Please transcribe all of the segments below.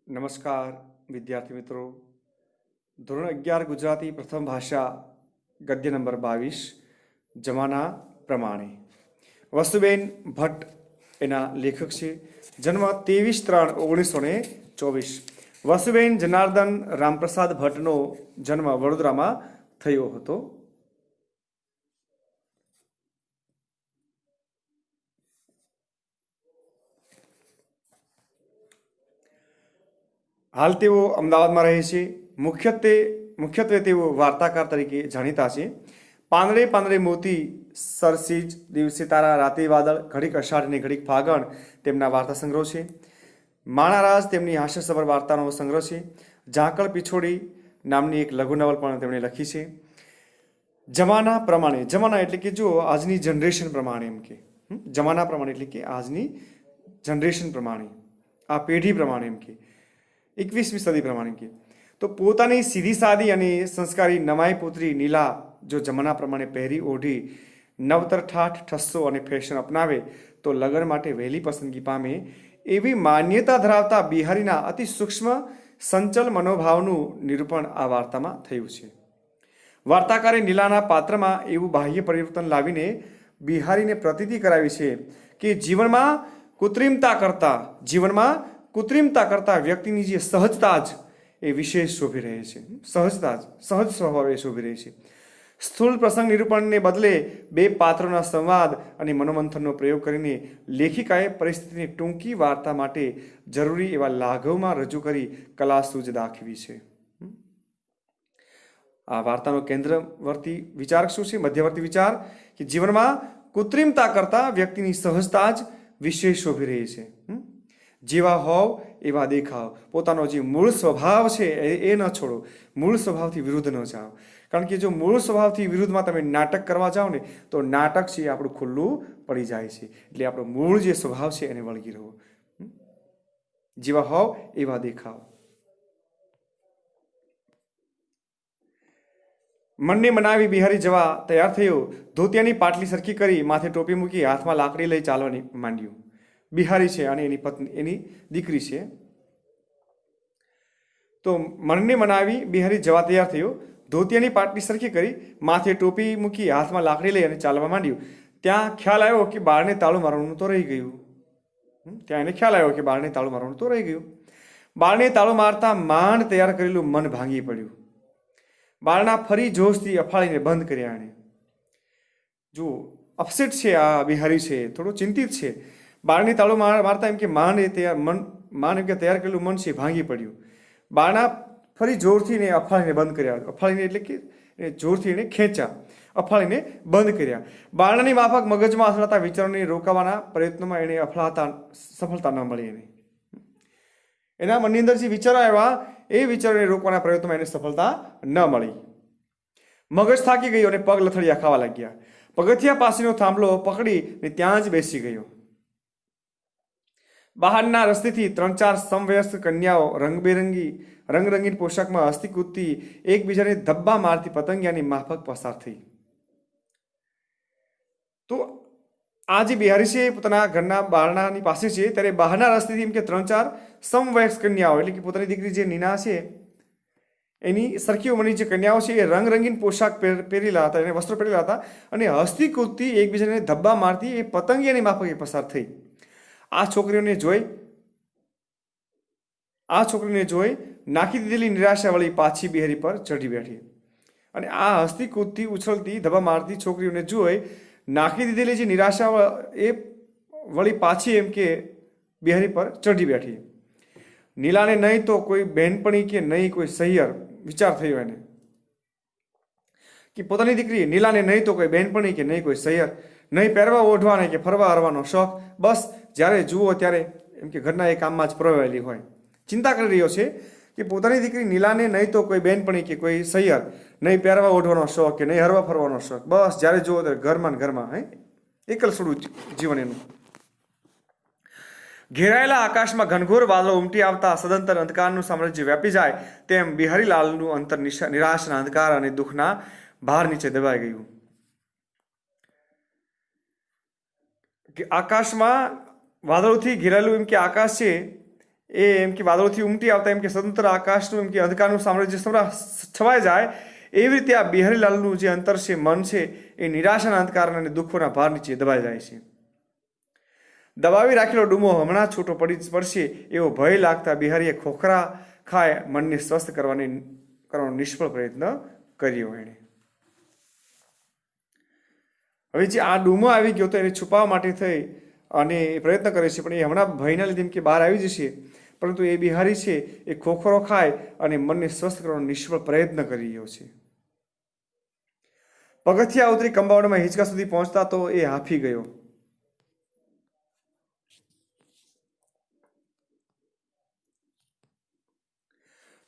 નમસ્કાર વિદ્યાર્થી મિત્રો. ધોરણ 11 ગુજરાતી પ્રથમ ભાષા ગદ્ય નંબર 22 જમાના પ્રમાણે. વસુબેન ભટ્ટ એના લેખક છે. જન્મ 23/3/1924. વસુબેન જનાર્દન રામપ્રસાદ ભટ્ટનો જન્મ વડોદરામાં થયો હતો. હાલ તેઓ અમદાવાદમાં રહે છે. મુખ્યત્વે તેઓ વાર્તાકાર તરીકે જાણીતા છે. પાંદડે પાંદડે મોતી, સરસીજ, દિવસે તારા, રાતે વાદળ, ઘડીક અષાઢ ને ઘડીક ફાગણ તેમના વાર્તા સંગ્રહ છે. માણારાજ તેમની હાસ્યસભર વાર્તાનો સંગ્રહ છે. ઝાકળ પીછોડી નામની એક લઘુ નવલ પણ તેમણે લખી છે. જમાના પ્રમાણે, જમાના એટલે કે જો આજની જનરેશન પ્રમાણે, એમ કે જમાના પ્રમાણે એટલે કે આજની જનરેશન પ્રમાણે, આ પેઢી પ્રમાણે, એમ કે 21મી સદી પ્રમાણે કે તો પોતાની સીધી સાદી અને સંસ્કારી નમાઈ પુત્રી નીલા જો જમાના પ્રમાણે પહેરી ઓઢી નવતર ઠાઠ ઠસ્સો અને ફેશન અપનાવે તો લગ્ન માટે વહેલી પસંદગી પામે એવી માન્યતા ધરાવતા બિહારીના અતિ સૂક્ષ્મ સંચલ મનોભાવનું નિરૂપણ આ વાર્તામાં થયું છે. વાર્તાકારે નીલાના પાત્રમાં એવું બાહ્ય પરિવર્તન લાવીને બિહારીને પ્રતીતિ કરાવી છે કે જીવનમાં કૃત્રિમતા કરતા વ્યક્તિની જે સહજતા જ એ વિશેષ શોભી રહે છે. સહજતા જ સહજ સ્વભાવ એ શોભી રહે છે. સ્થૂળ પ્રસંગ નિરૂપણને બદલે બે પાત્રોના સંવાદ અને મનોમંથનનો પ્રયોગ કરીને લેખિકાએ પરિસ્થિતિને ટૂંકી વાર્તા માટે જરૂરી એવા લાઘવમાં રજૂ કરી કલા સૂઝ દાખવી છે. આ વાર્તાનો કેન્દ્રવર્તી વિચાર શું છે? મધ્યવર્તી વિચાર કે જીવનમાં કૃત્રિમતા કરતા વ્યક્તિની સહજતા જ વિશેષ શોભી રહી છે. જેવા હોવ એવા દેખાવ, પોતાનો જે મૂળ સ્વભાવ છે એ ન છોડો, મૂળ સ્વભાવથી વિરુદ્ધ ન જાઓ. કારણ કે જો મૂળ સ્વભાવથી વિરુદ્ધમાં તમે નાટક કરવા જાઓ ને તો નાટક છે એ આપણું ખુલ્લું પડી જાય છે. એટલે આપણો મૂળ જે સ્વભાવ છે એને વળગી રહો. જેવા હોવ એવા દેખાવ. મનને મનાવી બિહારી જવા તૈયાર થયો. ધોતિયાની પાટલી સરખી કરી, માથે ટોપી મૂકી, હાથમાં લાકડી લઈ ચાલવા માંડ્યું. બિહારી છે અને એની પત્ની, એની દીકરી છે. તો મનને મનાવી બિહારી જવા તૈયાર થયો. ધોતિયાની પાટલી સરખી કરી, માથે ટોપી મૂકી, હાથમાં લાકડી લઈ અને ચાલવા માંડ્યું. ત્યાં ખ્યાલ આવ્યો કે બારણે તાળું મારવાનું તો રહી ગયું. બારણે તાળું મારતા માંડ તૈયાર કરેલું મન ભાંગી પડ્યું. બારણા ફરી જોશથી અફાળીને બંધ કર્યા. એને જો અપસેટ છે, આ બિહારી છે, થોડો ચિંતિત છે. બારણી તાળું મારતા એમ કે માંડ એમ કે તૈયાર કરેલું મન છે ભાંગી પડ્યું. બારણા ફરી જોરથી એને અફાળીને બંધ કર્યા. અફાળીને એટલે કે જોરથી એને ખેંચ્યા, અફાળીને બંધ કર્યા. બારણાની માફક મગજમાં અથડાતા વિચારોને રોકાવાના પ્રયત્નોમાં એને અફળાતા સફળતા ન મળી. એના મનની અંદર જે વિચારો આવ્યા એ વિચારોને રોકવાના પ્રયત્નોમાં એને સફળતા ન મળી. મગજ થાકી ગયો અને પગ લથડિયા ખાવા લાગ્યા. પગથિયા પાસેનો થાંભલો પકડીને ત્યાં જ બેસી ગયો. બહારના રસ્તેથી 3-4 સમવયસ્ક કન્યાઓ રંગરંગીન પોશાકમાં હસતી કૂદતી એકબીજાને ધબ્બા મારતી પતંગિયાની માફક પસાર થઈ. તો આ જે બિહારી છે પોતાના ઘરના બારણાની પાસે છે ત્યારે બહારના રસ્તેથી એમ કે 3-4 સમવયસ્ક કન્યાઓ એટલે કે પોતાની દીકરી જે નીના છે એની સરખી ઉંમરની જે કન્યાઓ છે એ રંગરંગીન પોશાક પહેરેલા હતા, એને વસ્ત્રો પહેરેલા હતા અને હસતી કૂદતી એકબીજાને ધબ્બા મારતી એ પતંગિયાની માફક પસાર થઈ. આ છોકરીઓને જોઈ નાખી દીધેલી નિરાશા વળી પાછી બિહારી પર ચઢી બેઠી. અને આ હસતી કૂદતી ઉછળતી ધબ્બા મારતી છોકરીઓને જોઈ નાખી દીધેલી જે નિરાશા એ વળી પાછી એમ કે બિહારી પર ચઢી બેઠી. નીલાને નહીં તો કોઈ બહેનપણી કે નહીં કોઈ સહિયર વિચાર થયો એને કે પોતાની દીકરી નીલાને નહીં તો કોઈ બહેનપણી કે નહીં કોઈ સહિયર, નહીં પહેરવા ઓઢવા નહીં કે ફરવા હરવાનો શોખ, બસ જ્યારે જુઓ ત્યારે એમ કે ઘરના એ કામમાં જ પ્રવેલી હોય. ચિંતા કરી રહ્યો છે કે પોતાની દીકરી નીલાને નહીં તો કોઈ બહેનપણી કે કોઈ સહિયર, નહીં પહેરવા ઓઢવાનો શોખ કે નહીં હરવા ફરવાનો શોખ, બસ જ્યારે જુઓ ત્યારે ઘરમાં એકલસોડું જીવન એનું. ઘેરાયેલા આકાશમાં ઘનઘોર વાદળો ઉમટી આવતા સદંતર અંધકારનું સામ્રાજ્ય વ્યાપી જાય તેમ બિહારીલાલનું અંતર નિરાશના અંધકાર અને દુઃખના ભાર નીચે દબાઈ ગયું. આકાશમાં વાદળોથી ઘેરાયેલું એમ કે આકાશ છે એ એમ કે વાદળોથી ઉમટી આવતા એમ કે સ્વતંત્ર આકાશનું એમ કે અંધકારનું સામ્રાજ્ય છવાઈ જાય એવી રીતે આ બિહારીલાલનું જે અંતર છે, મન છે, એ નિરાશાના અંધકાર અને દુઃખોના ભાર નીચે દબાઈ જાય છે. દબાવી રાખેલો ડૂમો હમણાં છૂટો પડશે એવો ભય લાગતા બિહારીએ ખોખરા ખાય મનને સ્વસ્થ કરવાનો નિષ્ફળ પ્રયત્ન કર્યો એણે. હવે જે આ ડૂમો આવી ગયો તો એને છુપાવવા માટે થઈ અને એ પ્રયત્ન કરે છે, પણ એ હમણાં ભયના લીધે એમ કે બહાર આવી જશે. પરંતુ એ બિહારી છે એ ખોખરો ખાય અને મનને સ્વસ્થ કરવાનો નિષ્ફળ પ્રયત્ન કરી રહ્યો છે. પગથિયા ઉતરી કંપાઉન્ડમાં હિંચકા સુધી પહોંચતા તો એ હાંફી ગયો.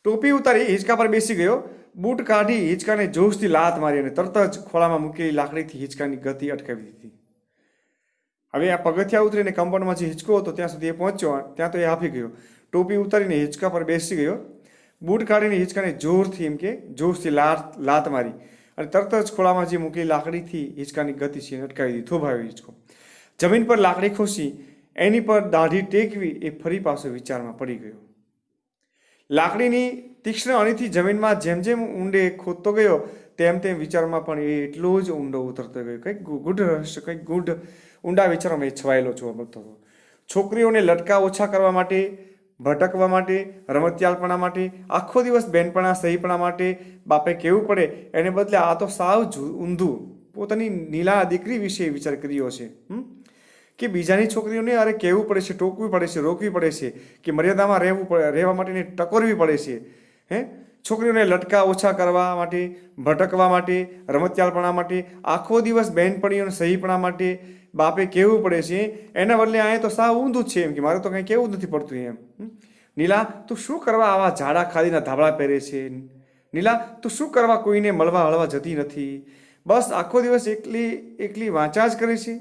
ટોપી ઉતારી હિંચકા પર બેસી ગયો. બૂટ કાઢી હિંચકાને જોશથી લાત મારી અને તરત જ ખોળામાં મૂકેલી લાકડીથી હિંચકાની ગતિ અટકાવી દીધી. હવે આ પગથિયા ઉતરીને કમ્પાઉન્ડમાં જે હિંચકો હતો ત્યાં સુધી એ પહોંચ્યો. ત્યાં તો એ હાંફી ગયો. ટોપી ઉતારીને હિંચકા પર બેસી ગયો. બૂટ કાઢીને હિંચકાને જોરથી એમ કે જોશથી લાત મારી અને તરત જ ખોળામાં જે મૂકેલી લાકડીથી હિંચકાની ગતિ છે એને અટકાવી દીધી. થોભાવ્યો હિંચકો. જમીન પર લાકડી ખોસી એની પર દાઢી ટેકવી એ ફરી પાછો વિચારમાં પડી ગયો. લાકડીની તીક્ષ્ણ અણીથી જમીનમાં જેમ જેમ ઊંડે ખોદતો ગયો તેમ તેમ વિચારમાં પણ એ એટલો જ ઊંડો ઉતરતો ગયો. કંઈક ગુઢ રહસ્ય, કંઈક ગુઢ ઊંડા વિચારોમાં એ છવાયેલો જોવા મળતો હતો. છોકરીઓને લટકા ઓછા કરવા માટે, ભટકવા માટે, રમતિયાળપણા માટે, આખો દિવસ બેનપણા સહીપણા માટે બાપે કહેવું પડે એને બદલે આ તો સાવ ઊંધું પોતાની નીલા દીકરી વિશે વિચાર કર્યો છે કે બીજાની છોકરીઓને અરે કહેવું પડે છે, ટોકવી પડે છે, રોકવી પડે છે કે મર્યાદામાં રહેવા માટે ટકોરવી પડે છે. છોકરીઓને લટકા ઓછા કરવા માટે, ભટકવા માટે, રમતિયાળપણા માટે, આખો દિવસ બેનપણીઓને સહીપણા માટે બાપે કહેવું પડે છે. એના બદલે અહીંયા તો સાવ ઊંધું જ છે એમ કે મારે તો કંઈ કહેવું જ નથી પડતું એમ. નીલા તું શું કરવા આવા જાડા ખાદીના ધાબળા પહેરે છે? નીલા તું શું કરવા કોઈને મળવા હળવા જતી નથી? બસ આખો દિવસ એકલી વાંચા જ કરે છે.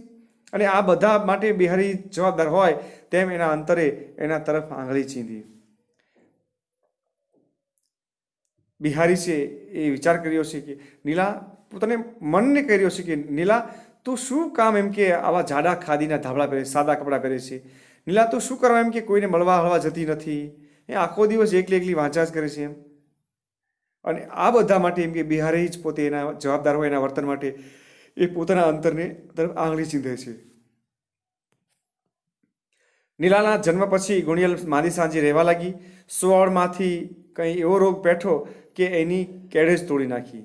અને આ બધા માટે બિહારી જવાબદાર હોય તેમ એના અંતરે એના તરફ આંગળી ચીંધી. બિહારી છે એ વિચાર કર્યો છે કે નીલા પોતાને મનને કહી રહ્યો છે કે નીલા તું શું કામ એમ કે આવા જાડા ખાદીના ધાબળા પહેરે, સાદા કપડાં પહેરે છે? નીલા તું શું કરવા એમ કે કોઈને મળવા હળવા જતી નથી? એ આખો દિવસ એકલી વાંચા જ કરે છે એમ. અને આ બધા માટે એમ કે બિહારી જ પોતે એના જવાબદાર હોય એના વર્તન માટે એ પોતાના અંતરને તરફ આંગળી ચીંધે છે. નીલાના જન્મ પછી ગુણિયલ માંદી સાંજે રહેવા લાગી. સુવાળમાંથી કંઈ એવો રોગ પેઠો કે એની કેડે જ તોડી નાખી.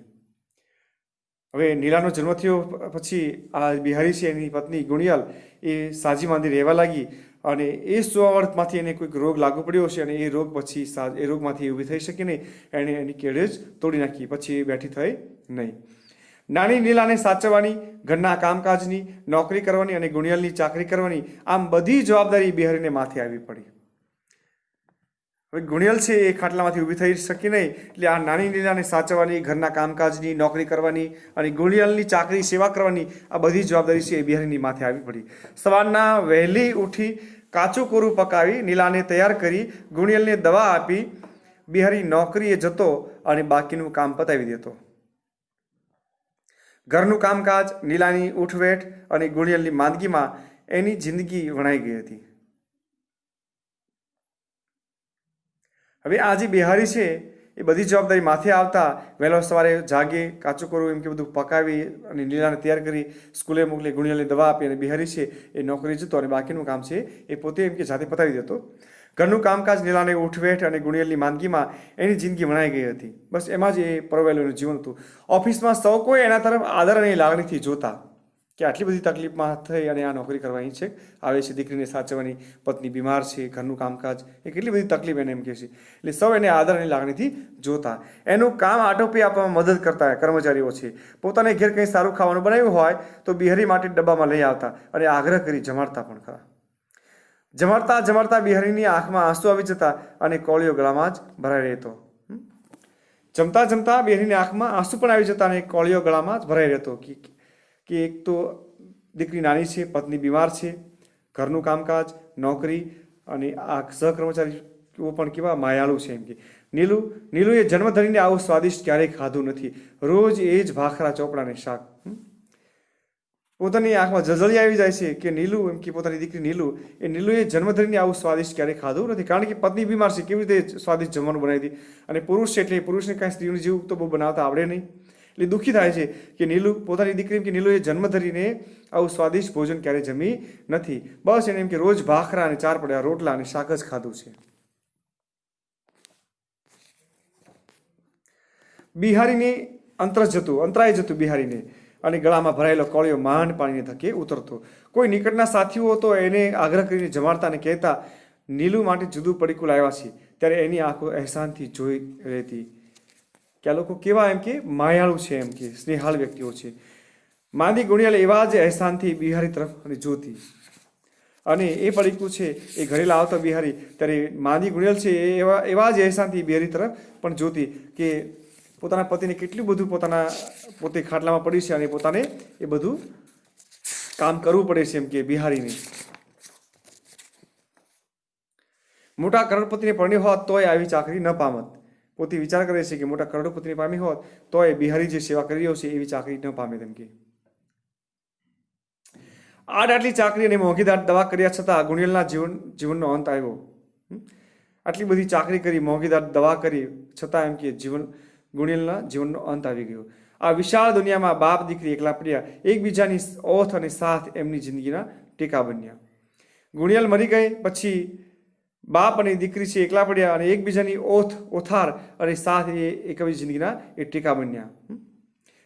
હવે નીલાનો જન્મ થયો પછી આ બિહારી છે એની પત્ની ગુણિયલ એ સાજી માંદી રહેવા લાગી અને એ સુવાળમાંથી એને કોઈક રોગ લાગુ પડ્યો છે અને એ રોગ પછી એ રોગમાંથી ઊભી થઈ શકે નહીં. એણે એની કેડે જ તોડી નાખી. પછી એ બેઠી થઈ નહીં. નાની નીલાને સાચવવાની, ઘરના કામકાજની, નોકરી કરવાની અને ગુણિયલની ચાકરી કરવાની, આમ બધી જવાબદારી બિહારીને માથે આવી પડી. હવે ગુણિયલ છે એ ખાટલામાંથી ઊભી થઈ શકી નહીં એટલે આ નાની નીલાને સાચવવાની, ઘરના કામકાજની, નોકરી કરવાની અને ગુણિયલની ચાકરી સેવા કરવાની આ બધી જવાબદારી છે એ બિહારીની માથે આવી પડી. સવારના વહેલી ઉઠી કાચું કોરું પકાવી નીલાને તૈયાર કરી ગુણિયલને દવા આપી બિહારી નોકરીએ જતો અને બાકીનું કામ પતાવી દેતો. ઘરનું કામકાજ, નીલાની ઉઠવેઠ અને ગુણિયલની માંદગીમાં એની જિંદગી વણાઈ ગઈ હતી. હવે આ જે બિહારી છે એ બધી જવાબદારી માથે આવતા વહેલો સવારે જાગે, કાચું કરવું એમ કે બધું પકાવી અને નીલાને તૈયાર કરી સ્કૂલે મોકલી, ગુણિયલને દવા આપી અને બિહારી છે એ નોકરી જતો અને બાકીનું કામ છે એ પોતે એમ કે જાતે પતાવી દેતો. ઘરનું કામકાજ, નીલાને ઉઠવેઠ અને ગુણિયલની માંદગીમાં એની જિંદગી વણાઈ ગઈ હતી. બસ એમાં જ એ પરોવેલું જીવન હતું. ઓફિસમાં સૌ કોઈ એના તરફ આદર અને લાગણીથી જોતા કે આટલી બધી તકલીફમાં થઈ અને આ નોકરી કરવાની છે, આવે છે, દીકરીને સાચવવાની, પત્ની બીમાર છે, ઘરનું કામકાજ, એ કેટલી બધી તકલીફ એને એમ કહે છે. એટલે સૌ એને આદર અને લાગણીથી જોતા. એનું કામ આટોપી આપવામાં મદદ કરતા કર્મચારીઓ છે. પોતાને ઘેર કંઈ સારું ખાવાનું બનાવ્યું હોય તો બિહારી માટે ડબ્બામાં લઈ આવતા અને આગ્રહ કરી જમાડતા પણ ખરા. જમાડતા બિહારીની આંખમાં આંસુ આવી જતા અને કોળીઓ ગળામાં જ ભરાઈ રહેતો. જમતા બિહારીની આંખમાં આંસુ પણ આવી જતા અને કોળીઓ ગળામાં જ ભરાઈ રહેતો કે એક તો દીકરી નાની છે, પત્ની બીમાર છે, ઘરનું કામકાજ, નોકરી અને આ સહકર્મચારીઓ પણ કેવા માયાળુ છે એમ કે નીલુએ જન્મ ધરીને આવું સ્વાદિષ્ટ ક્યારેય ખાધું નથી. રોજ એ જ ભાખરા ચોપડાને શાક. પોતાની આંખમાં જજળી આવી જાય છે કે નીલુ એમ કે પોતાની દીકરી નીલુ એ નીલુએ જન્મ ધરીને આવું સ્વાદિષ્ટ ક્યારેય ખાધું નથી, કારણ કે પત્ની બીમાર છે, કેવી રીતે સ્વાદિષ્ટ જમવાનું બનાવી હતી. અને પુરુષ છે એટલે પુરુષને કાંઈ સ્ત્રીનું જેવું તો બહુ બનાવતા આવડે નહીં, એટલે દુઃખી થાય છે કે નીલુ પોતાની દીકરી એમ કે નીલુએ જન્મ ધરીને આવું સ્વાદિષ્ટ ભોજન ક્યારેય જમી નથી. બસ એને એમ કે રોજ ભાખરા અને 4 પડ્યા રોટલા અને શાક જ ખાધું છે. બિહારીને અંતરાય જતું બિહારીને, અને ગળામાં ભરાયેલો કોળિયો માંડ પાણીને ધકે ઉતરતો. કોઈ નિકટના સાથીઓ તો એને આગ્રહ કરીને જમાડતા અને કહેતા નીલુ માટે જુદું પડીકું લાવ્યા છે, ત્યારે એની આંખો અહેસાનથી જોઈ રહેતી કે આ લોકો કેવા એમ કે માયાળુ છે, એમ કે સ્નેહાળ વ્યક્તિઓ છે. માંદી ગુણિયાલ એવા જ અહેસાનથી બિહારી તરફ જોતી, અને એ પડીકું છે એ ઘરે લાવતો બિહારી, ત્યારે માંદી ગુણિયાલ છે એ એવા જ અહેસાનથી બિહારી તરફ પણ જોતી કે પોતાના પતિને કેટલું બધું પોતે ખાટલામાં પડી છે અને પોતાને એ બધું કામ કરવું પડે છે, એમ કે બિહારીને. મોટા કરોડપતિને પરણ્યો હોત તોય આવી ચાકરી ન પામત. પોતે વિચાર કરે છે કે મોટા કરોડપતિને પામી હોત તોય બિહારી જે સેવા કરી રહ્યો છે એવી ચાકરી ન પામે, તેમ કે. આટલી ચાકરી અને મોંઘીદાર દવા કર્યા છતાં ગુણિયલના જીવનનો અંત આવ્યો. આટલી બધી ચાકરી કરી, મોંઘીદાર દવા કરી છતાં એમ કે ગુણિયલના જીવનનો અંત આવી ગયો. આ વિશાળ દુનિયામાં બાપ દીકરી એકલા પડ્યા, એકબીજાની ઓથ અને સાથ એમની જિંદગીના ટેકા બન્યા. ગુણિયલ મરી ગઈ પછી બાપ અને દીકરી છે એકલા પડ્યા, અને એકબીજાની ઓથાર અને સાથ એ એકબીજી જિંદગીના એ ટેકા બન્યા.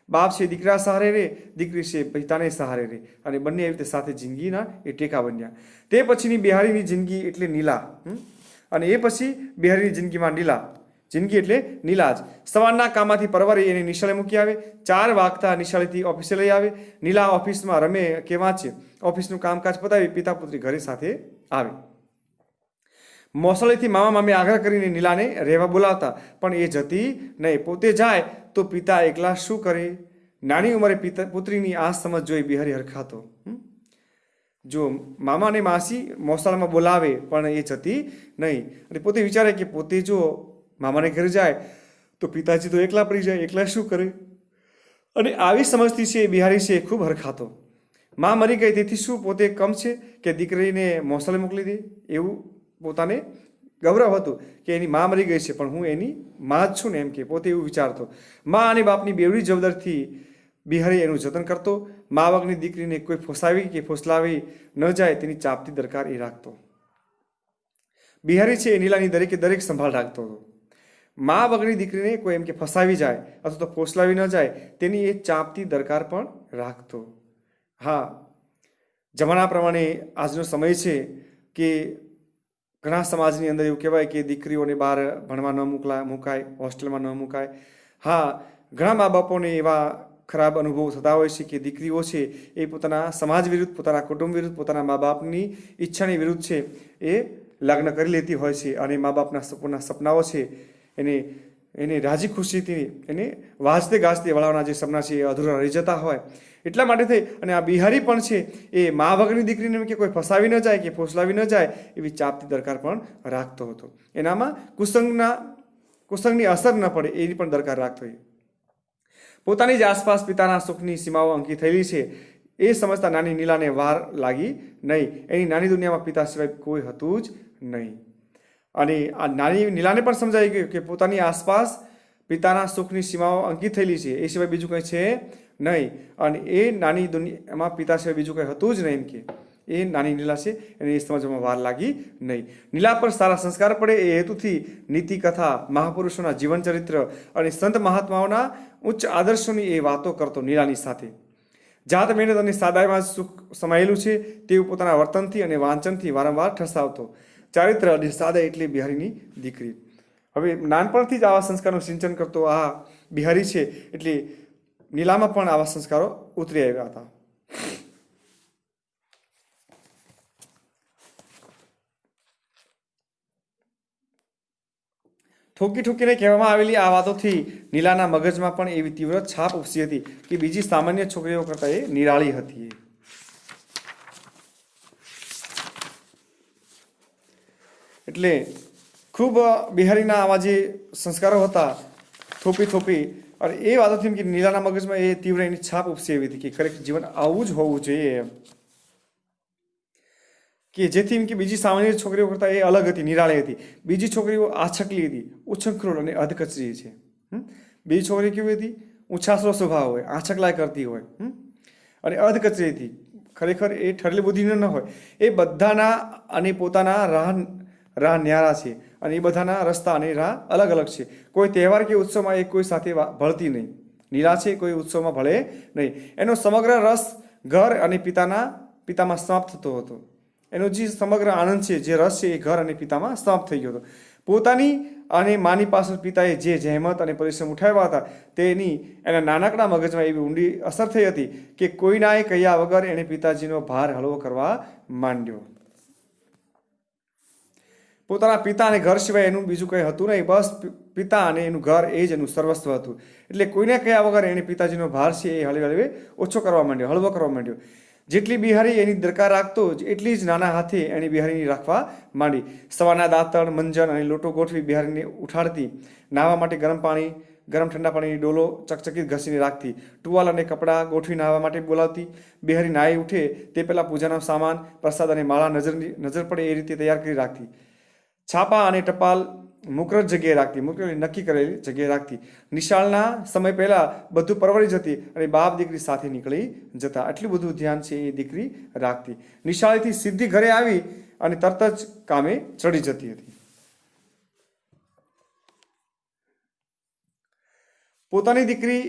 બાપ છે દીકરા સહારે રે, દીકરી છે પિતાને સહારે રે, અને બંને એવી રીતે સાથે જિંદગીના એ ટેકા બન્યા. તે પછીની બિહારીની જિંદગી એટલે નીલા, અને એ પછી બિહારીની જિંદગીમાં નીલા. જિંદગી એટલે નીલા જ. સવારના કામમાંથી પરવારી એને નિશાળે મૂકી આવે, 4 વાગતા નિશાળેથી ઓફિસે લઈ આવે. નીલા ઓફિસમાં રમે કે વાંચે, ઓફિસનું કામકાજ પતાવી પિતા પુત્રી ઘરે સાથે આવે. મોસાળેથી મામા મામી આગ્રહ કરીને નીલાને રહેવા બોલાવતા, પણ એ જતી નહીં. પોતે જાય તો પિતા એકલા શું કરે? નાની ઉંમરે પુત્રીની આ સમજ જોઈ બિહારી હરખાતો. જો મામા અને માસી મોસાળમાં બોલાવે પણ એ જતી નહીં, અને પોતે વિચારે કે પોતે જો મામાને ઘરે જાય તો પિતાજી તો એકલા પડી જાય, એકલા શું કરે? અને આવી સમજથી છે બિહારી છે ખૂબ હરખાતો. માં મરી ગઈ તેથી શું પોતે કમ છે કે દીકરીને મોસાળે મોકલી દે? એવું પોતાને ગૌરવ હતું કે એની માં મરી ગઈ છે પણ હું એની માં જ છું ને, એમ કે પોતે એવું વિચારતો. માં અને બાપની બેવડી જવાબદારીથી બિહારી એનું જતન કરતો. મા વગરની દીકરીને કોઈ ફસાવી કે ફોસલાવી ન જાય તેની ચાપતી દરકાર એ રાખતો. બિહારી છે એ નીલાની દરેક સંભાળ રાખતો હતો. મા વગરની દીકરીને કોઈ એમ કે ફસાવી જાય અથવા તો ફોસલાવી ન જાય તેની એ ચાપતી દરકાર પણ રાખતો. હા, જમાના પ્રમાણે આજનો સમય છે કે ઘણા સમાજની અંદર એવું કહેવાય કે દીકરીઓને બહાર ભણવા ન મુકાય, હોસ્ટેલમાં ન મુકાય. હા, ઘણા મા બાપોને એવા ખરાબ અનુભવો થતા હોય છે કે દીકરીઓ છે એ પોતાના સમાજ વિરુદ્ધ, પોતાના કુટુંબ વિરુદ્ધ, પોતાના મા બાપની ઈચ્છાની વિરુદ્ધ છે એ લગ્ન કરી લેતી હોય છે, અને મા બાપના સપનાઓ છે એને રાજી ખુશીથી એને વાજતે ગાજતે વળાવવાના જે સપના છે એ અધૂરા રહી જતા હોય. એટલા માટે થઈ અને આ બિહારી પણ છે એ મા વગરની દીકરીને કે કોઈ ફસાવી ન જાય કે ફોસલાવી ન જાય એવી ચાપતી દરકાર પણ રાખતો હતો. એનામાં કુસંગની અસર ન પડે એની પણ દરકાર રાખતો હોય. પોતાની જ આસપાસ પિતાના સુખની સીમાઓ અંકી થયેલી છે એ સમજતા નાની નીલાને વાર લાગી નહીં. એની નાની દુનિયામાં પિતા સિવાય કોઈ હતું જ નહીં. અને આ નાની નીલાને પણ સમજાઈ ગયું કે પોતાની આસપાસ પિતાના સુખની સીમાઓ અંકિત થયેલી છે, એ સિવાય બીજું કંઈ છે નહીં. અને એ નાની દુનિયામાં પિતા સિવાય બીજું કંઈ હતું જ નહીં, એમ કે એ નાની નીલા છે એને એ સમજવામાં વાર લાગી નહીં. નીલા પર સારા સંસ્કાર પડે એ હેતુથી નીતિ કથા, મહાપુરુષોના જીવન ચરિત્ર અને સંત મહાત્માઓના ઉચ્ચ આદર્શોની એ વાતો કરતો નીલાની સાથે. જાત મહેનત અને સાદાઈમાં સુખ સમાયેલું છે તેવું પોતાના વર્તનથી અને વાંચનથી વારંવાર ઠસાવતો. ચારિત્ર અને સાદા એટલે બિહારીની દીકરી. હવે નાનપણથી જ આવા સંસ્કારનું સિંચન કરતો આ બિહારી છે એટલે નીલામાં પણ આવા સંસ્કારો ઉતરી આવ્યા હતા. ઠોકી ઠોકીને કહેવામાં આવેલી આ વાતોથી નીલાના મગજમાં પણ એવી તીવ્ર છાપ ઉપસી હતી કે બીજી સામાન્ય છોકરીઓ કરતાં એ નિરાળી હતી. એટલે ખૂબ બિહારીના આવા જે સંસ્કારો હતા થોપી અને એ વાતોથી એમ કે નીલાના મગજમાં એ તીવ્ર એની છાપ ઉપસી એવી હતી કે ખરેખર જીવન આવું જ હોવું જોઈએ એમ, કે જેથી એમ કે બીજી સામાન્ય છોકરીઓ કરતાં એ અલગ હતી, નિરાળી હતી. બીજી છોકરીઓ આછકલી હતી, ઉછંખરોળ અને અધકચરી છે. બીજી છોકરી કેવી હતી? ઉછાસરો સ્વભાવ હોય, આછકલાય કરતી હોય અને અધકચરી હતી. ખરેખર એ ઠરેલી બુદ્ધિનો ન હોય. એ બધાના અને પોતાના રાહ ન્યારા છે અને એ બધાના રસ્તા અને રાહ અલગ અલગ છે. કોઈ તહેવાર કે ઉત્સવમાં એ કોઈ સાથે ભળતી નહીં. નીલા છે કોઈ ઉત્સવમાં ભળે નહીં. એનો સમગ્ર રસ ઘર અને પિતામાં સમાપ્ત થતો હતો. એનો જે સમગ્ર આનંદ છે, જે રસ છે, એ ઘર અને પિતામાં સમાપ્ત થઈ ગયો હતો. પોતાની અને માની પાછળ પિતાએ જે જહેમત અને પરિશ્રમ ઉઠાવ્યા હતા તેની એના નાનકડા મગજમાં એવી ઊંડી અસર થઈ હતી કે કોઈનાએ કહ્યા વગર એણે પિતાજીનો ભાર હળવો કરવા માંડ્યો. પોતાના પિતા અને ઘર સિવાય એનું બીજું કંઈ હતું નહીં. બસ પિતા અને એનું ઘર એ જ એનું સર્વસ્વ હતું. એટલે કોઈને કહ્યા વગર એણે પિતાજીનો ભાર છે એ હળવે હળવે ઓછો કરવા માંડ્યો, હળવો કરવા માંડ્યો. જેટલી બિહારી એની દરકાર રાખતો એટલી જ નાના હાથે એની બિહારીની રાખવા માંડી. સવારના દાંતણ, મંજન અને લોટો ગોઠવી બિહારીને ઉઠાડતી. નાહવા માટે ગરમ ઠંડા પાણીની ડોલો ચકચકિત ઘસીને રાખતી. ટુવાલ અને કપડાં ગોઠવી નાહવા માટે બોલાવતી. બિહારી નાહી ઉઠે તે પહેલાં પૂજાનો સામાન, પ્રસાદ અને માળા નજર પડે એ રીતે તૈયાર કરી રાખતી. છાપા અને ટપાલ મુકરર જગ્યાએ રાખતી, નક્કી કરેલી જગ્યાએ રાખતી. નિશાળના સમય પહેલા બધું પરવરી જતી અને બાપ દીકરી સાથે નીકળી જતા. આટલું બધું ધ્યાન છે એ દીકરી રાખતી. નિશાળેથી સીધી ઘરે આવી અને તરત જ કામે ચડી જતી હતી. પોતાની દીકરી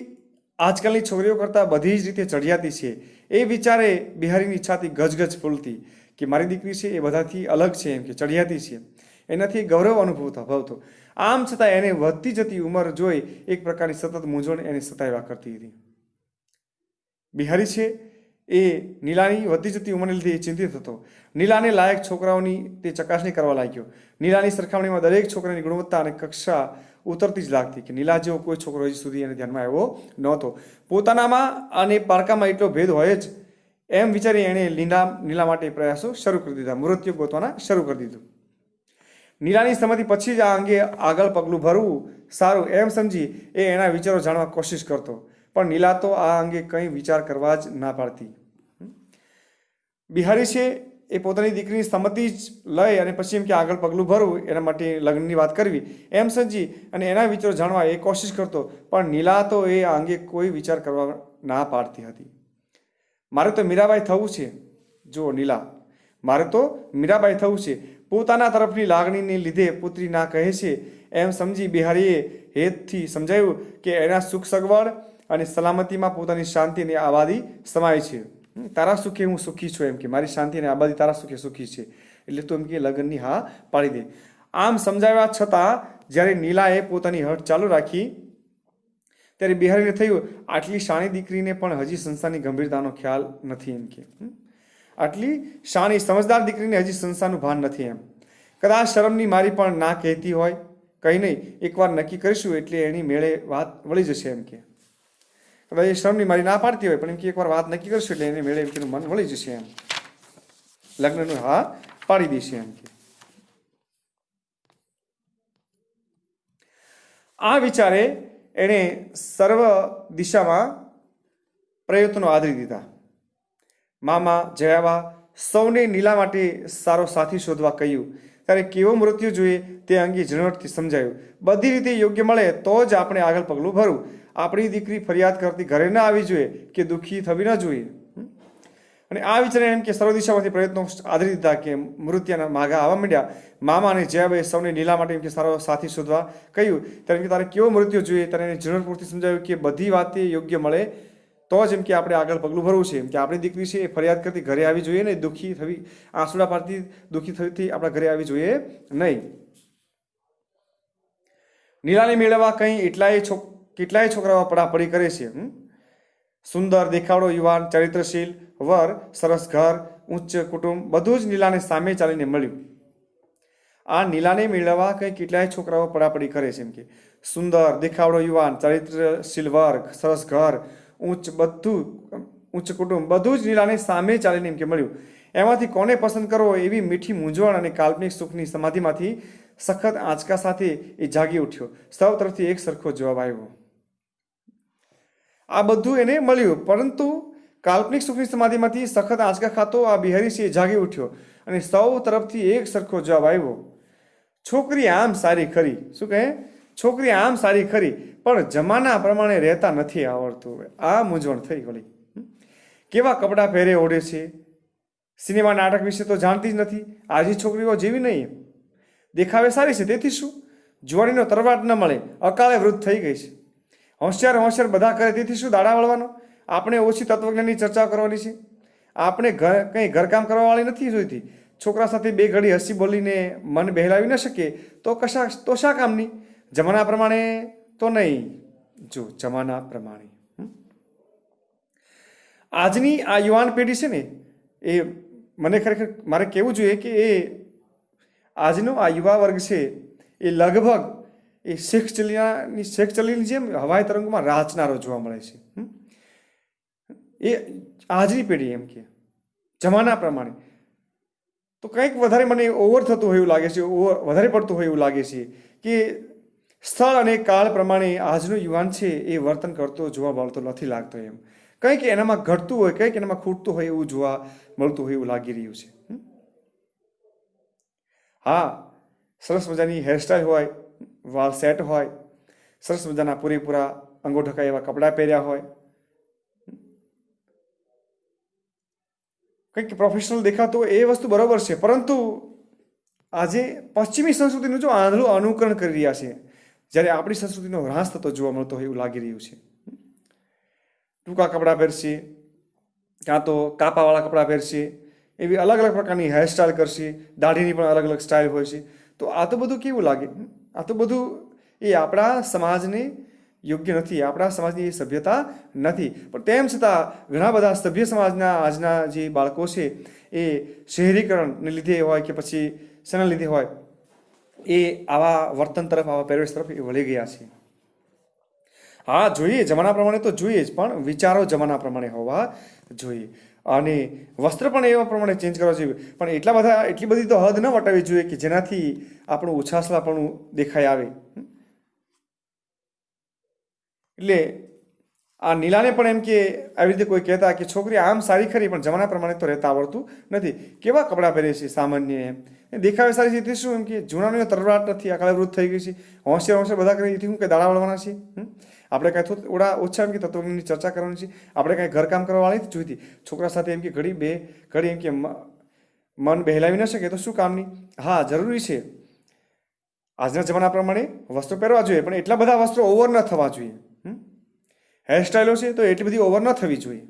આજકાલની છોકરીઓ કરતાં બધી જ રીતે ચડિયાતી છે એ વિચારે બિહારીની ઈચ્છાથી ગજગજ ફૂલતી કે મારી દીકરી છે એ બધાથી અલગ છે, એમ કે ચડિયાતી છે. એનાથી ગૌરવ અનુભવતો. આમ છતાં એને વધતી જતી ઉંમર જોઈ એક પ્રકારની સતત મૂંઝવણ એને સતાવ્યા કરતી હતી. બિહારી છે એ નીલાની વધતી જતી ઉંમરને લીધે એ ચિંતિત હતો. નીલાને લાયક છોકરાઓની તે ચકાસણી કરવા લાગ્યો. નીલાની સરખામણીમાં દરેક છોકરાની ગુણવત્તા અને કક્ષા ઉતરતી જ લાગતી કે નીલા જેવો કોઈ છોકરો હજી સુધી એને ધ્યાનમાં આવ્યો નહોતો. પોતાનામાં અને પારકામાં એટલો ભેદ હોય જ એમ વિચારી એણે નીલા માટે પ્રયાસો શરૂ કરી દીધા, મૃત્યુ ગોતવાના શરૂ કરી દીધું. નીલાની સંમતિ પછી જ આ અંગે આગળ પગલું ભરવું સારું એમ સમજી એ એના વિચારો જાણવા કોશિશ કરતો. પણ નીલા તો આ અંગે કંઈ વિચાર કરવા જ ના પાડતી. બિહારી છે એ પોતાની દીકરીની સંમતિ જ લઈ અને પછી એમ કે આગળ પગલું ભરવું, એના માટે લગ્નની વાત કરવી એમ સમજી અને એના વિચારો જાણવા એ કોશિશ કરતો. પણ નીલા તો એ આ અંગે કોઈ વિચાર કરવા ના પાડતી હતી. મારે તો મીરાબાઈ થવું છે. જુઓ નીલા, મારે તો મીરાબાઈ થવું છે. પોતાના તરફની લાગણીને લીધે પુત્રી ના કહે છે એમ સમજી બિહારીએ હેતથી સમજાવ્યું કે એના સુખ સગવડ અને સલામતીમાં પોતાની શાંતિ અને આબાદી સમાય છે. તારા સુખે હું સુખી છું, એમ કે મારી શાંતિ અને આબાદી તારા સુખે સુખી છે, એટલે તું એમ કે લગ્નની હા પાડી દે. આમ સમજાવ્યા છતાં જ્યારે નીલાએ પોતાની હઠ ચાલુ રાખી ત્યારે બિહારીને થયું આટલી શાણી દીકરીને પણ હજી સંસારની ગંભીરતાનો ખ્યાલ નથી. એમ કે આટલી શાણી સમજદાર દીકરીને હજી સંસારનું ભાન નથી. એમ કદાચ શરમની મારી પણ ના કહેતી હોય, કંઈ નહીં, એકવાર નક્કી કરીશું એટલે એની મેળે વાત વળી જશે. એમ કે કદાચ એ શરમની મારી ના પાડતી હોય પણ એમ કે એકવાર વાત નક્કી કરીશું એટલે એને મેળે એમ કે મન વળી જશે, એમ લગ્નનું હા પાડી દેશે. એમ કે આ વિચારે એણે સર્વ દિશામાં પ્રયત્નો આદરી દીધા. મામા, જયાવા સૌને નીલા માટે સારો સાથી શોધવા કહ્યું. ત્યારે કેવો મૃત્યુ જોઈએ તે અંગે ઝીણવટથી સમજાયું. બધી રીતે યોગ્ય મળે તો જ આપણે આગળ પગલું ભરવું. આપણી દીકરી ફરિયાદ કરતી ઘરે ન આવી જોઈએ કે દુઃખી થવી ન જોઈએ. અને આ વિચારે એમ કે સર્વ દિશામાંથી પ્રયત્નો આદરી દીધા કે મૃત્યુના માગા આવવા માંડ્યા. મામા અને જયાબાઈ સૌને નીલા માટે એમ કે સારો સાથી શોધવા કહ્યું. ત્યારે તારે કેવો મૃત્યુ જોઈએ ત્યારે એને ઝીણવટપૂર્વકથી સમજાવ્યું કે બધી વાતે યોગ્ય મળે તો જ એમ કે આપણે આગળ પગલું ભરવું છે. એમ કે આપણી દીકરી છે એ ફરિયાદ કરતી ઘરે આવી જોઈએ ને, દુઃખી થવી, આંસુડા પાડતી દુઃખી થવી આપણા ઘરે આવી જોઈએ નહીં. નીલાને મેળવવા કેટલાય છોકરાઓ પડાપડી કરે છે. સુંદર, દેખાવડો યુવાન, ચારિત્રશીલ વર, સરસ ઘર, ઉચ્ચ કુટુંબ બધું જ નીલાને સામે ચાલીને મળ્યું. આ નીલાને મેળવવા કેટલાય છોકરાઓ પડાપડી કરે છે. એમ કે સુંદર, દેખાવડો યુવાન, ચારિત્રશીલ વર, સરસ ઘર, ઉચ્ચ કુટુંબ બધું જ નીલાને સામે ચાલીને એમ કે મળ્યું. એમાંથી કોને પસંદ કરવો એવી મીઠી મૂંઝવણ અને કાલ્પનિક સુખની સમાધિમાંથી સખત આંચકા સાથે એ જાગી ઉઠ્યો. સૌ તરફથી એક સરખો જવાબ આવ્યો. આ બધું એને મળ્યું, પરંતુ કાલ્પનિક સુખની સમાધિમાંથી સખત આંચકા ખાતો આ બિહારી છે જાગી ઉઠ્યો અને સૌ તરફથી એક સરખો જવાબ આવ્યો, છોકરી આમ સારી ખરી. શું કહે? છોકરી આમ સારી ખરી, પણ જમાના પ્રમાણે રહેતા નથી આવડતું. આ મૂંઝવણ થઈ વળી. કેવા કપડાં પહેરે ઓઢે છે, સિનેમા નાટક વિશે તો જાણતી જ નથી. આજે છોકરીઓ જેવી નહીં, દેખાવે સારી છે તેથી શું, જુવાનીનો તરવાટ ન મળે, અકાળે વૃદ્ધ થઈ ગઈ છે. હોશિયાર હોશિયાર બધા કરે તેથી શું દાડા વળવાનો. આપણે ઓછી તત્વજ્ઞાનની ચર્ચા કરવાની છે. આપણે કંઈ ઘરકામ કરવાવાળી નથી જોઈતી. છોકરા સાથે બે ઘડી હસી બોલીને મન બહેલાવી ન શકીએ તો શા કામની? જમાના પ્રમાણે તો નહીં. જો જમાના પ્રમાણે આજની આ યુવાન પેઢી છે ને, એ મને ખરેખર મારે કહેવું જોઈએ કે એ આજનો આ યુવા વર્ગ છે એ લગભગ એ શેખ ચલીની જેમ હવાઈ તરંગોમાં રાચનારો જોવા મળે છે. એ આજની પેઢી એમ કે જમાના પ્રમાણે તો કંઈક વધારે મને ઓવર થતું હોય એવું લાગે છે, વધારે પડતું હોય એવું લાગે છે કે સ્થળ અને કાળ પ્રમાણે આજનો યુવાન છે એ વર્તન કરતો જોવા મળતો નથી લાગતો. એમ કંઈક એનામાં ઘટતું હોય, કંઈક એનામાં ખૂટતું હોય એવું જોવા મળતું હોય એવું લાગી રહ્યું છે. હા, સરસ મજાની હેરસ્ટાઈલ હોય, વાળ સેટ હોય, સરસ મજાના પૂરેપૂરા અંગો ઢકાય એવા કપડાં પહેર્યા હોય, કંઈક પ્રોફેશનલ દેખાતો એ વસ્તુ બરોબર છે, પરંતુ આજે પશ્ચિમી સંસ્કૃતિનું જો આંધળું અનુકરણ કરી રહ્યા છે, જ્યારે આપણી સંસ્કૃતિનો હ્રાસ થતો જોવા મળતો હોય એવું લાગી રહ્યું છે. ટૂંકા કપડાં પહેરશે, કાં તો કાપાવાળા કપડાં પહેરશે, એવી અલગ અલગ પ્રકારની હેરસ્ટાઈલ કરશે, દાઢીની પણ અલગ અલગ સ્ટાઇલ હોય છે. તો આ તો બધું કેવું લાગે? આ તો બધું એ આપણા સમાજને યોગ્ય નથી, આપણા સમાજની એ સભ્યતા નથી. પણ તેમ છતાં ઘણા બધા સભ્ય સમાજના આજના જે બાળકો છે એ શહેરીકરણને લીધે હોય કે પછી શેના લીધે હોય, એ આવા વર્તન તરફ, આવા પહેરવેશ તરફ એ વળી ગયા છે. હા, જોઈએ જમાના પ્રમાણે તો જોઈએ જ, પણ વિચારો જમાના પ્રમાણે હોવા જોઈએ અને વસ્ત્ર પણ એવા પ્રમાણે ચેન્જ કરવા જોઈએ. પણ એટલી બધી તો હદ ન વટાવવી જોઈએ કે જેનાથી આપણું ઉછાસલાપણું દેખાઈ આવે. એટલે આ નીલાને પણ એમ કે આવી રીતે કોઈ કહેતા કે છોકરી આમ સારી ખરી પણ જમાના પ્રમાણે તો રહેતા આવડતું નથી. કેવા કપડાં પહેરે છે સામાન્ય, એમ દેખાવે સારી છે તે શું, એમ કે જૂનાનો તરવાટ નથી, અકાળે વૃદ્ધ થઈ ગઈ છે, હોશિયાર બધા કરી એથી હું કે દાડા વળવાના છે. આપણે કાંઈ ઓછા એમ કે તત્વની ચર્ચા કરવાની છે, આપણે કાંઈ ઘરકામ કરવાવાળી જ જોઈતી. છોકરા સાથે એમ કે ઘડી એમ કે મન બહેલાવી ન શકે તો શું કામની. હા, જરૂરી છે આજના જમાના પ્રમાણે વસ્ત્રો પહેરવા જોઈએ, પણ એટલા બધા વસ્ત્રો ઓવર ન થવા જોઈએ. હેરસ્ટાઈલો છે તો એટલી બધી ઓવર ન થવી જોઈએ.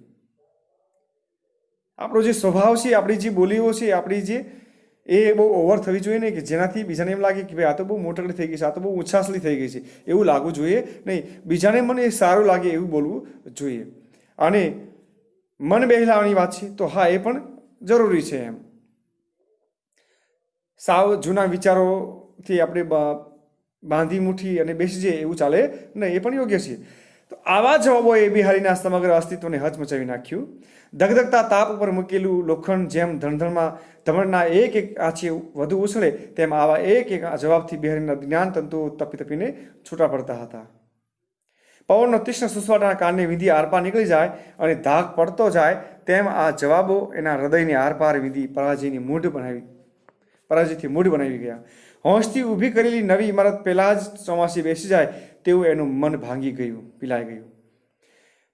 આપણો જે સ્વભાવ છે, આપણી જે બોલીઓ છે, આપણી જે એ બહુ ઓવર થવી જોઈએ નહીં કે જેનાથી બીજાને એમ લાગે કે ભાઈ આ તો બહુ મોટકડી થઈ ગઈ છે, આ તો બહુ ઉછાસલી થઈ ગઈ છે, એવું લાગવું જોઈએ નહીં. બીજાને મને એ સારું લાગે એવું બોલવું જોઈએ. અને મન બહેલાવાની વાત છે તો હા, એ પણ જરૂરી છે. એમ સાવ જૂના વિચારોથી આપણે બાંધી મુઠ્ઠી અને બેસી જઈએ એવું ચાલે નહીં, એ પણ યોગ્ય છે. તો આવા જવાબોએ બિહારીના સમગ્ર અસ્તિત્વને હચમચાવી નાખ્યું. ધગધગતા તાપ ઉપર મૂકેલું લોખંડ જેમ ધમણના એક એક આંચે વધુ ઉછળે તેમ આવા એક એક જવાબથી બિહારીના જ્ઞાન તંતુઓ તપીને છૂટા પડતા હતા. પવનનો તીક્ષ્ણ સુસવાટાના કારણે વિધિ આરપાર નીકળી જાય અને ધાક પડતો જાય તેમ આ જવાબો એના હૃદયને આરપાર વિધિ પરાજયથી મૂઢ બનાવી ગયા. હોંશથી ઊભી કરેલી નવી ઇમારત પહેલાં જ ચોમાસી બેસી જાય તેવું એનું મન ભાંગી ગયું, પીલાઈ ગયું.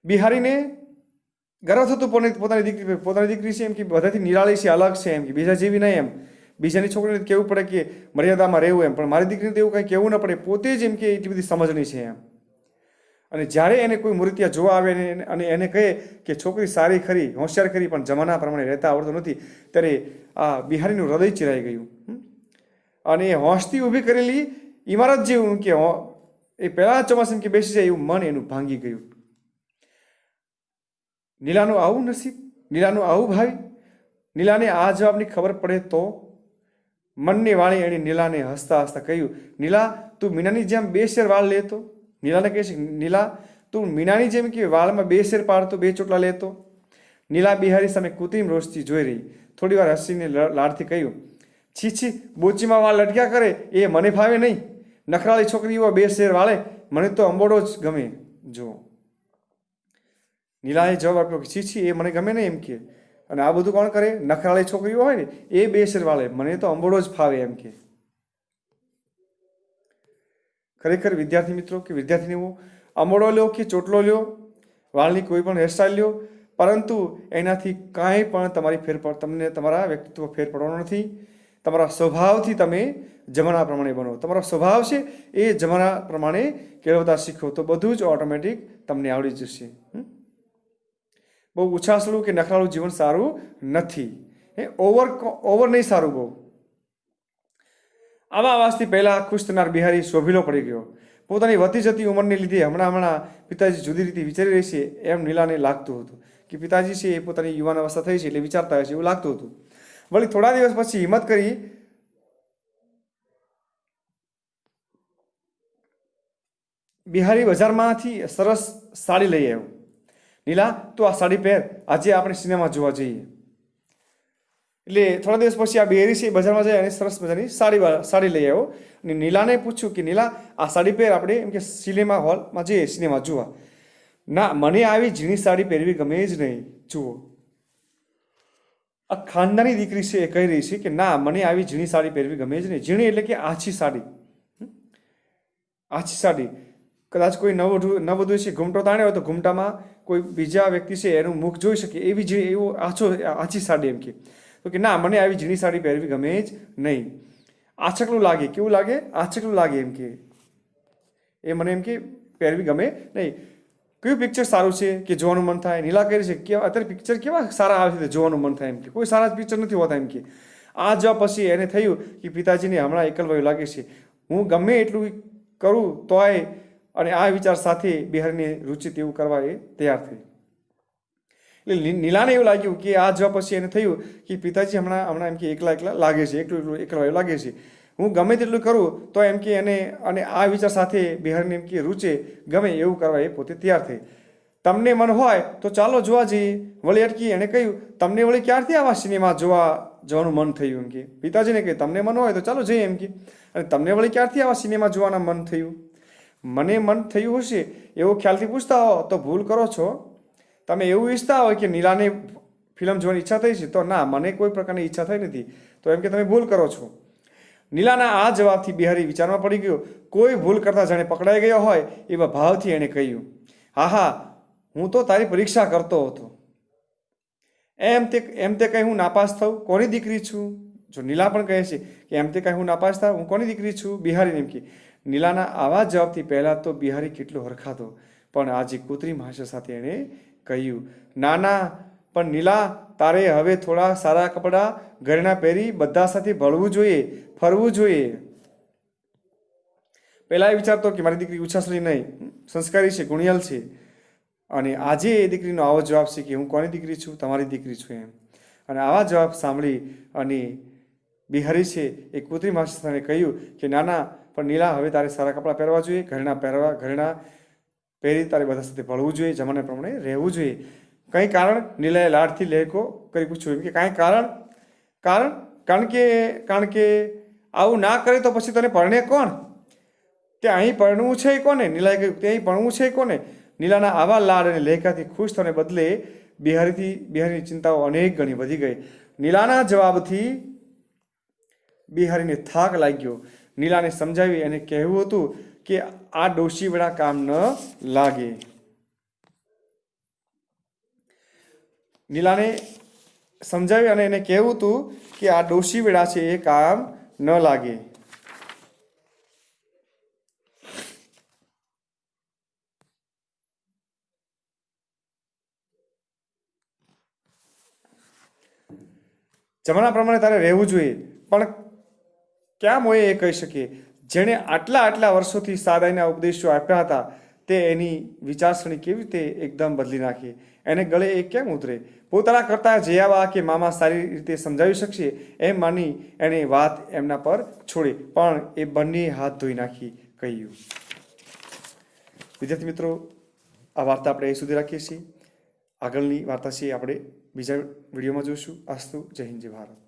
બિહારીને ગર્વ થતું પોતાની દીકરી છે એમ કે બધાથી નિરાળી છે, અલગ છે, એમ કે બીજા જેવી નહીં. એમ બીજાની છોકરીને કહેવું પડે કે મર્યાદામાં રહેવું, એમ પણ મારી દીકરીને તો એવું કંઈ કહેવું ન પડે, પોતે જ એમ કે એટલી બધી સમજણી છે. એમ અને જ્યારે એને કોઈ મૂર્તિયા જોવા આવે અને એને કહે કે છોકરી સારી ખરી, હોશિયાર ખરી, પણ જમાના પ્રમાણે રહેતા આવડતું નથી, ત્યારે આ બિહારીનું હૃદય ચિરાઈ ગયું. અને હોંશથી ઊભી કરેલી ઇમારત જેવું કે એ પહેલા ચોમાસા કે બેસી જાય એવું મન એનું ભાંગી ગયું. નીલાનું આવું નસીબ, નીલાનું આવું ભાવિ. નીલાને આ જવાબની ખબર પડે તો મનને વાળી એણે નીલાને હસતા હસતા કહ્યું, નીલા તું મીનાની જેમ 2 શેર વાળ લેતો. નીલાને કહે છે, નીલા તું મીનાની જેમ કે વાળમાં 2 શેર પાડતો, 2 ચોટલા લેતો. નીલા બિહારી સામે કૃત્રિમ રોષથી જોઈ રહી. થોડી વાર હસીને લાડથી કહ્યું, છી, બોચીમાં વાળ લટક્યા કરે એ મને ફાવે નહીં. નખરાળી છોકરીઓ 2 શેર વાળે, મને તો અંબોડો જ ગમે. જો નીલાએ જવાબ આપ્યો કે છી એ મને ગમે નહીં એમ કે. અને આ બધું કોણ કરે? નખરાળી છોકરીઓ હોય ને એ બેસર વાળે, મને તો અંબોડો જ ફાવે એમ કે. ખરેખર વિદ્યાર્થી મિત્રો કે વિદ્યાર્થીનીઓ, અંબોડો લ્યો કે ચોટલો લ્યો, વાળની કોઈ પણ હેરસ્ટાઈલ લ્યો, પરંતુ એનાથી કાંઈ પણ તમને તમારા વ્યક્તિત્વ ફેર પડવાનો નથી. તમારા સ્વભાવથી તમે જમાના પ્રમાણે બનો. તમારો સ્વભાવ છે એ જમાના પ્રમાણે કેળવતા શીખો તો બધું જ ઓટોમેટિક તમને આવડી જશે. બહુ ઉછાસલું કે નખરાળું જીવન સારું નથી. ઓવર નહીં સારું બહુ. આવા આવાસથી પહેલા ખુશ થનાર બિહારી શોભીલો પડી ગયો. પોતાની વધતી જતી ઉંમરને લીધે હમણાં પિતાજી જુદી રીતે વિચારી રહેશે એમ નીલાને લાગતું હતું. કે પિતાજી છે એ પોતાની યુવાન અવસ્થા થઈ છે એટલે વિચારતા હશે એવું લાગતું હતું. વળી થોડા દિવસ પછી હિંમત કરી બિહારી બજારમાંથી સરસ સાડી લઈ આવ્યો. નીલા, તું આ સાડી પહેર, આજે આપણે સિનેમા જોવા જઈએ. એટલે થોડા દિવસ પછી આ બિહારી છે બજારમાં જાય અને સરસ મજાની સાડી લઈ આવ્યો. અને નીલાને પૂછ્યું કે નીલા, આ સાડી પહેર, આપણે એમ કે સિનેમા હોલમાં જઈએ સિનેમા જોવા. ના, મને આવી ઝીણી સાડી પહેરવી ગમે જ નહીં. જુઓ, આ ખાનદાની દીકરી છે એ કહી રહી છે કે ના, મને આવી ઝીણી સાડી પહેરવી ગમે જ નહીં. ઝીણી એટલે કે આછી સાડી. આછી સાડી. કદાચ કોઈ નવવધુ છે ઘૂમટો તાણે હોય તો ઘૂમટામાં કોઈ બીજા વ્યક્તિ છે એનું મુખ જોઈ શકે એવું આછી સાડી એમ કે. તો કે ના, મને આવી ઝીણી સાડી પહેરવી ગમે જ નહીં. આછકલું લાગે. કેવું લાગે? આછકલું લાગે એમ કે. એ મને એમ કે પહેરવી ગમે નહીં. કયું પિક્ચર સારું છે કે જોવાનું મન થાય? નીલા કહે છે કે અત્યારે પિક્ચર કેવા સારા આવે છે જોવાનું મન થાય એમ કે. કોઈ સારા પિક્ચર નથી હોતા એમ કે. આ જવાબ પછી એને થયું કે પિતાજીને હમણાં એકલવાયું લાગે છે. હું ગમે એટલું કરું તોય, અને આ વિચાર સાથે બિહારીની રૂચિ તેવું કરવા એ તૈયાર થઈ. એટલે નીલાને એવું લાગ્યું કે આ જવાબ પછી એને થયું કે પિતાજી હમણાં એમ કે એકલા લાગે છે, એકલવાયું લાગે છે. હું ગમે તેટલું કરું તો એમ કે એને, અને આ વિચાર સાથે બિહારીને એમ કે રૂચે ગમે એવું કરવા એ પોતે તૈયાર થઈ. તમને મન હોય તો ચાલો જોવા જઈએ. વળી અટકી એણે કહ્યું, તમને વળી ક્યારથી આવા સિનેમા જવાનું મન થયું એમ કે. પિતાજીને કહે, તમને મન હોય તો ચાલો જઈએ એમ કે. અને તમને વળી ક્યારથી આવા સિનેમા જોવાના મન થયું? મને મન થયું હશે એવો ખ્યાલથી પૂછતા હો તો ભૂલ કરો છો. તમે એવું ઈચ્છતા હોય કે નીલાને ફિલ્મ જોવાની ઈચ્છા થઈ છે, તો ના, મને કોઈ પ્રકારની ઈચ્છા થઈ નથી, તો એમ કે તમે ભૂલ કરો છો. નીલાના આ જવાબથી બિહારી વિચારમાં પડી ગયો. કોઈ ભૂલ કરતા જાણે પકડાઈ ગયો હોય એવા ભાવથી એણે કહ્યું, હા, હું તો તારી પરીક્ષા કરતો હતો. એમ તે કહી હું નાપાસ થઉં? કોની દીકરી છું? જો નીલા પણ કહે છે કે એમ તે કહી હું નાપાસ થાઉં, હું કોની દીકરી છું? બિહારી એમ કે. નીલાના આવા જવાબથી પહેલાં તો બિહારી કેટલો હરખાતો, પણ આજે કૃત્રિમ હાસ્ય સાથે એણે કહ્યું, ના, પણ નીલા, તારે હવે થોડા સારા કપડાં ઘરેણા પહેરી બધા સાથે ભળવું જોઈએ, ફરવું જોઈએ. પહેલાં એ વિચારતો કે મારી દીકરી ઉછાસલી નહીં, સંસ્કારી છે, ગુણિયાલ છે. અને આજે એ દીકરીનો આવો જવાબ છે કે હું કોની દીકરી છું? તમારી દીકરી છું એમ. અને આવા જવાબ સાંભળી અને બિહારી છે એ કૃત્રિમ હાસ્ય સાથે કહ્યું કે ના, પણ નીલા, હવે તારે સારા કપડાં પહેરવા જોઈએ, ઘરેણા પહેરી તારે બધા સાથે ભળવું જોઈએ, જમાના પ્રમાણે રહેવું જોઈએ. કંઈ કારણ? નીલાએ લાડથી લહેકો કરી પૂછ્યું એમ કે કાંઈ કારણ કે આવું ના કરે તો પછી તને પરણે કોણ? તે અહીં પરણવું છે કોને? નીલાએ કહ્યું, તે અહીં પરણવું છે કોને? નીલાના આવા લાડ અને લહેકાથી ખુશ થવાને બદલે બિહારીની ચિંતાઓ અનેક ગણી વધી ગઈ. નીલાના જવાબથી બિહારીને થાક લાગ્યો. નીલાને સમજાવી એને કહેવું હતું કે આ ડોશીવડા કામ ન લાગે. નીલાને સમજાવી અને એને કહેવું હતું કે આ ડોશીવડા છે એ કામ ન લાગે. જમાના પ્રમાણે તારે રહેવું જોઈએ, પણ ક્યાં મોએ એ કહી શકે? જેણે આટલા વર્ષોથી સાદાઈના ઉપદેશો આપ્યા હતા તે એની વિચારસરણી કેવી રીતે એકદમ બદલી નાખી? એને ગળે એ કેમ ઉતરે? પોતાના કરતાં જયાબા કે મામા સારી રીતે સમજાવી શકશે એમ માની એણે વાત એમના પર છોડી, પણ એ બંને હાથ ધોઈ નાખી કહ્યું. વિદ્યાર્થી મિત્રો, આ વાર્તા આપણે અહીં સુધી રાખીએ છીએ. આગળની વાર્તા છે આપણે બીજા વિડીયોમાં જોઈશું. અસ્તુ. જય હિન્દ, જય ભારત.